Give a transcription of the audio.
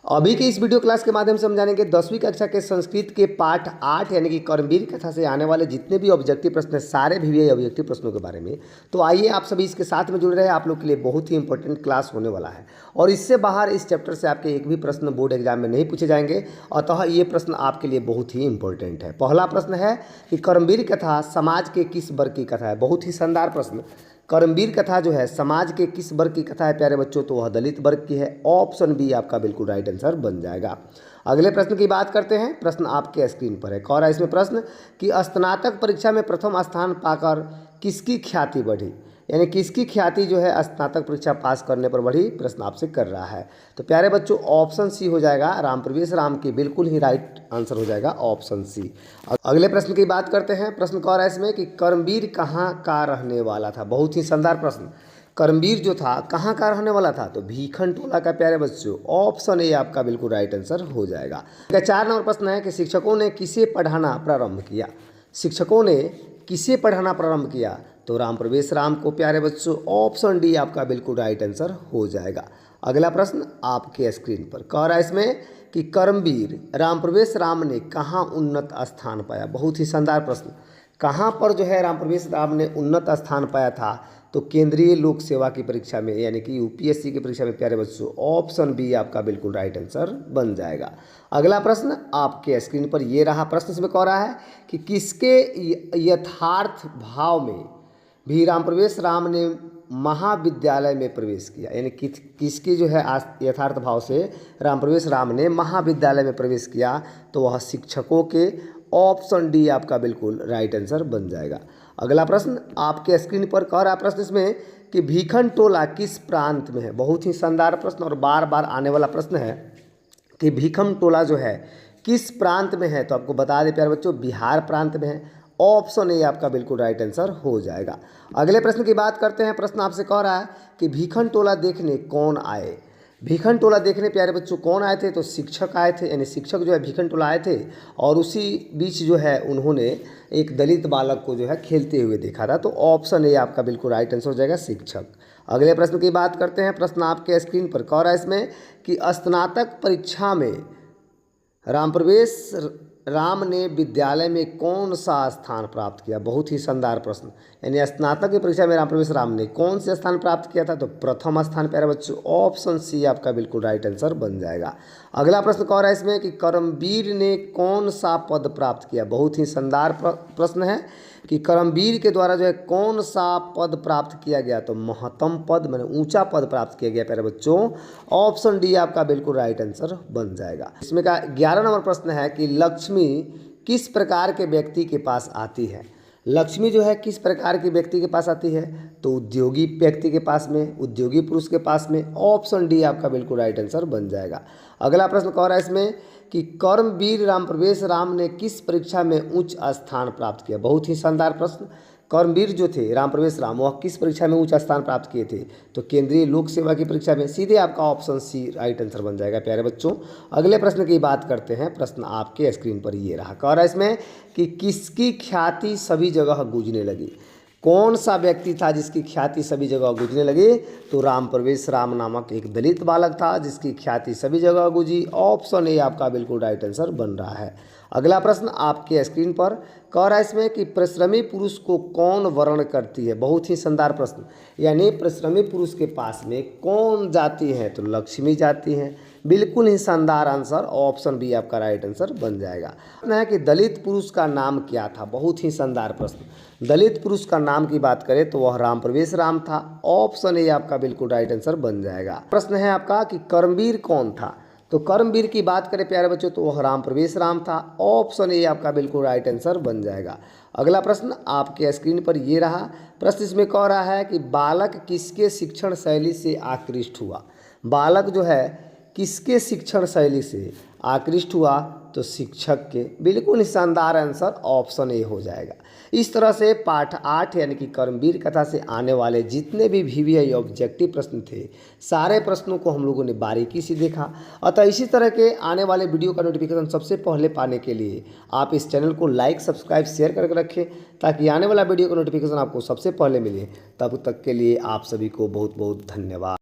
अभी के इस वीडियो क्लास के माध्यम से हम जानेंगे 10वीं कक्षा के संस्कृत के पाठ 8 यानी कि कर्मवीर कथा से आने वाले जितने भी ऑब्जेक्टिव प्रश्न हैं, सारे वीवीआई ऑब्जेक्टिव प्रश्नों के बारे में। तो आइए आप सभी इसके साथ में जुड़ रहे हैं, आप लोग के लिए बहुत ही इंपॉर्टेंट क्लास होने वाला है। और इससे बाहर इस चैप्टर से आपके एक भी प्रश्न बोर्ड एग्जाम में नहीं पूछे जाएंगे, अतः ये प्रश्न आपके लिए बहुत ही इंपॉर्टेंट है। पहला प्रश्न है कि कर्मवीर कथा समाज के किस वर्ग की कथा है। बहुत ही शानदार प्रश्न। कर्मवीर कथा जो है समाज के किस वर्ग की कथा है प्यारे बच्चों, तो वह दलित वर्ग की है। ऑप्शन बी आपका बिल्कुल राइट आंसर बन जाएगा। अगले प्रश्न की बात करते हैं। प्रश्न आपके स्क्रीन पर है। कह रहा है इसमें प्रश्न कि स्नातक परीक्षा में प्रथम स्थान पाकर किसकी ख्याति बढ़ी, यानी किसकी ख्याति जो है स्नातक परीक्षा पास करने पर बढ़ी, प्रश्न आपसे कर रहा है। तो प्यारे बच्चों ऑप्शन सी हो जाएगा, राम प्रवेश राम की बिल्कुल ही राइट आंसर हो जाएगा ऑप्शन सी। अगले प्रश्न की बात करते हैं। प्रश्न कह रहा है इसमें कि कर्मवीर कहाँ का रहने वाला था। बहुत ही शानदार प्रश्न। कर्मवीर जो था कहाँ का रहने वाला था, तो भीखन टोला का। प्यारे बच्चों ऑप्शन ए आपका बिल्कुल राइट आंसर हो जाएगा। 4 नंबर प्रश्न है कि शिक्षकों ने किसे पढ़ाना प्रारंभ किया। शिक्षकों ने किसे पढ़ाना प्रारंभ किया, तो राम प्रवेश राम को। प्यारे बच्चों ऑप्शन डी आपका बिल्कुल राइट आंसर हो जाएगा। अगला प्रश्न आपके स्क्रीन पर कह रहा है इसमें कि कर्मवीर राम प्रवेश राम ने कहाँ उन्नत स्थान पाया। बहुत ही शानदार प्रश्न। कहाँ पर जो है राम प्रवेश राम ने उन्नत स्थान पाया था, तो केंद्रीय लोक सेवा की परीक्षा में यानी कि यूपीएससी की परीक्षा में। प्यारे बच्चों ऑप्शन बी आपका बिल्कुल राइट आंसर बन जाएगा। अगला प्रश्न आपके स्क्रीन पर ये रहा। प्रश्न इसमें कह रहा है कि किसके यथार्थ भाव में भी राम प्रवेश राम ने महाविद्यालय में प्रवेश किया, यानी किसकी जो है यथार्थ भाव से राम प्रवेश राम ने महाविद्यालय में प्रवेश किया, तो वह शिक्षकों के। ऑप्शन डी आपका बिल्कुल राइट आंसर बन जाएगा। अगला प्रश्न आपके स्क्रीन पर कह रहा है प्रश्न इसमें कि भीखन टोला किस प्रांत में है। बहुत ही शानदार प्रश्न और बार बार आने वाला प्रश्न है कि भीखन टोला जो है किस प्रांत में है, तो आपको बता दें प्यारे बच्चों बिहार प्रांत में है। ऑप्शन ए आपका बिल्कुल राइट आंसर हो जाएगा। अगले प्रश्न की बात करते हैं। प्रश्न आपसे कह रहा है कि भीखन टोला देखने कौन आए। भीखन टोला देखने प्यारे बच्चों कौन आए थे, तो शिक्षक आए थे, यानी शिक्षक जो है भीखन टोला आए थे। और उसी बीच जो है उन्होंने एक दलित बालक को जो है खेलते हुए देखा था। तो ऑप्शन ए आपका बिल्कुल राइट आंसर हो जाएगा शिक्षक। अगले प्रश्न की बात करते हैं। प्रश्न आपके स्क्रीन पर कह रहा है इसमें कि स्नातक परीक्षा में राम प्रवेश राम ने विद्यालय में कौन सा स्थान प्राप्त किया। बहुत ही शानदार प्रश्न। यानी स्नातक की परीक्षा में राम प्रवेश राम ने कौन से स्थान प्राप्त किया था, तो प्रथम स्थान। प्यारे बच्चों ऑप्शन सी आपका बिल्कुल राइट आंसर बन जाएगा। अगला प्रश्न कह रहा है इसमें कि कर्मवीर ने कौन सा पद प्राप्त किया। बहुत ही शानदार प्रश्न है कि कर्मवीर के द्वारा जो है कौन सा पद प्राप्त किया गया, तो महत्तम पद मैंने ऊंचा पद प्राप्त किया गया। प्यारे बच्चों ऑप्शन डी आपका बिल्कुल राइट आंसर बन जाएगा। इसमें का 11 नंबर प्रश्न है कि लक्ष्मी किस प्रकार के व्यक्ति के पास आती है। लक्ष्मी जो है किस प्रकार के व्यक्ति के पास आती है, तो उद्योगी व्यक्ति के पास में, उद्योगी पुरुष के पास में। ऑप्शन डी आपका बिल्कुल राइट आंसर बन जाएगा। अगला प्रश्न कह रहा है इसमें कि कर्मवीर राम प्रवेश राम ने किस परीक्षा में उच्च स्थान प्राप्त किया। बहुत ही शानदार प्रश्न। कर्मवीर जो थे राम प्रवेश राम वह किस परीक्षा में उच्च स्थान प्राप्त किए थे, तो केंद्रीय लोक सेवा की परीक्षा में। सीधे आपका ऑप्शन सी राइट आंसर बन जाएगा प्यारे बच्चों। अगले प्रश्न की बात करते हैं। प्रश्न आपके स्क्रीन पर ये रहा। कह रहा है इसमें कि किसकी ख्याति सभी जगह गूंजने लगी। कौन सा व्यक्ति था जिसकी ख्याति सभी जगह गूंजने लगी, तो राम प्रवेश राम नामक एक दलित बालक था जिसकी ख्याति सभी जगह गूंजी। ऑप्शन ए आपका बिल्कुल राइट आंसर बन रहा है। अगला प्रश्न आपके स्क्रीन पर कह रहा है इसमें कि परिश्रमी पुरुष को कौन वर्ण करती है। बहुत ही शानदार प्रश्न। यानी परिश्रमी पुरुष के पास में कौन जाती है, तो लक्ष्मी जाती हैं। बिल्कुल ही शानदार आंसर। ऑप्शन बी आपका राइट आंसर बन जाएगा। प्रश्न है कि दलित पुरुष का नाम क्या था। बहुत ही शानदार प्रश्न। दलित पुरुष का नाम की बात करें तो वह राम प्रवेश राम था। ऑप्शन ए आपका बिल्कुल राइट आंसर बन जाएगा। प्रश्न है आपका कि कर्मवीर कौन था, तो कर्मवीर की बात करें प्यारे बच्चों तो वह राम प्रवेश राम था। ऑप्शन ए आपका बिल्कुल राइट आंसर बन जाएगा। अगला प्रश्न आपके स्क्रीन पर ये रहा। प्रश्न इसमें कह रहा है कि बालक किसके शिक्षण शैली से आकृष्ट हुआ। बालक जो है किसके शिक्षण शैली से आकृष्ट हुआ, तो शिक्षक के। बिल्कुल ही शानदार आंसर ऑप्शन ए हो जाएगा। इस तरह से पाठ 8 यानी कि कर्मवीर कथा से आने वाले जितने भी वीवीआई ऑब्जेक्टिव प्रश्न थे, सारे प्रश्नों को हम लोगों ने बारीकी से देखा। अतः इसी तरह के आने वाले वीडियो का नोटिफिकेशन सबसे पहले पाने के लिए आप इस चैनल को लाइक सब्सक्राइब शेयर करके रखें, ताकि आने वाला वीडियो का नोटिफिकेशन आपको सबसे पहले मिले। तब तक के लिए आप सभी को बहुत बहुत धन्यवाद।